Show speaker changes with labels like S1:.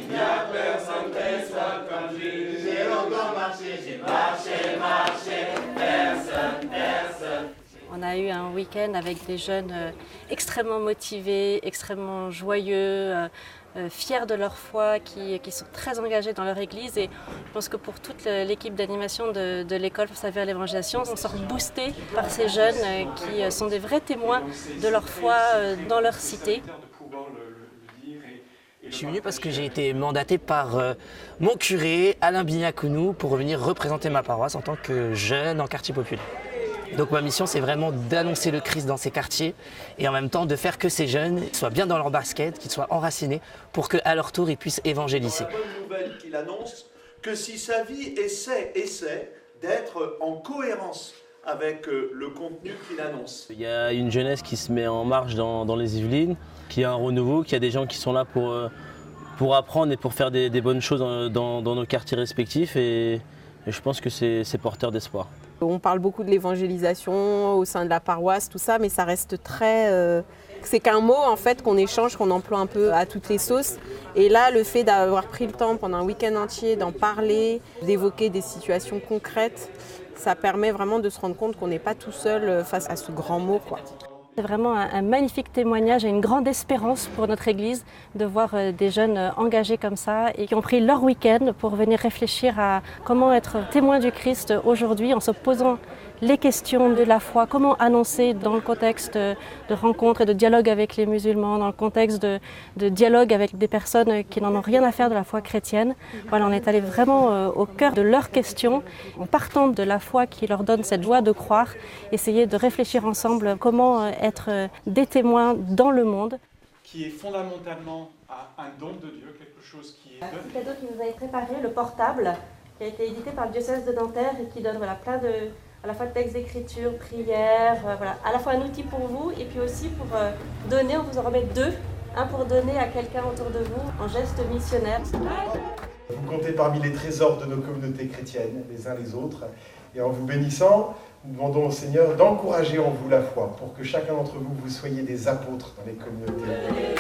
S1: il n'y a personne qui soit comme Jésus. J'ai longtemps marché, j'ai marché, personne.
S2: On a eu un week-end avec des jeunes extrêmement motivés, extrêmement joyeux, fiers de leur foi, qui sont très engagés dans leur église. Et je pense que pour toute l'équipe d'animation de l'école pour servir à l'évangélisation, on sort boosté par ces jeunes qui sont des vrais témoins de leur foi dans leur cité.
S3: Je suis venu parce que j'ai été mandaté par mon curé, Alain Bignacounou, pour venir représenter ma paroisse en tant que jeune en quartier populaire. Donc ma mission, c'est vraiment d'annoncer le Christ dans ces quartiers et en même temps de faire que ces jeunes soient bien dans leur basket, qu'ils soient enracinés pour qu'à leur tour, ils puissent évangéliser.
S4: La bonne nouvelle qu'il annonce, que si sa vie essaie d'être en cohérence avec le contenu qu'il annonce.
S5: Il y a une jeunesse qui se met en marche dans les Yvelines, qui a un renouveau, qui a des gens qui sont là pour apprendre et pour faire des bonnes choses dans nos quartiers respectifs et je pense que c'est porteur d'espoir.
S6: On parle beaucoup de l'évangélisation au sein de la paroisse, tout ça, mais ça reste très... c'est qu'un mot en fait qu'on échange, qu'on emploie un peu à toutes les sauces. Et là, le fait d'avoir pris le temps pendant un week-end entier d'en parler, d'évoquer des situations concrètes, ça permet vraiment de se rendre compte qu'on n'est pas tout seul face à ce grand mot, quoi.
S2: C'est vraiment un magnifique témoignage et une grande espérance pour notre Église de voir des jeunes engagés comme ça et qui ont pris leur week-end pour venir réfléchir à comment être témoin du Christ aujourd'hui en se posant les questions de la foi, comment annoncer dans le contexte de rencontres et de dialogue avec les musulmans, dans le contexte de dialogue avec des personnes qui n'en ont rien à faire de la foi chrétienne. Voilà, on est allé vraiment au cœur de leurs questions, en partant de la foi qui leur donne cette joie de croire, essayer de réfléchir ensemble comment être des témoins dans le monde.
S7: Qui est fondamentalement un don de Dieu, quelque chose qui est donné.
S2: C'est cadeau qui nous a préparé, le portable, qui a été édité par le diocèse de Nanterre et qui donne plein de... à la fois de textes d'écriture, prières, à la fois un outil pour vous et puis aussi pour donner, on vous en remet deux, un pour donner à quelqu'un autour de vous en geste missionnaire.
S8: Vous comptez parmi les trésors de nos communautés chrétiennes, les uns les autres, et en vous bénissant, nous demandons au Seigneur d'encourager en vous la foi pour que chacun d'entre vous, vous soyez des apôtres dans les communautés.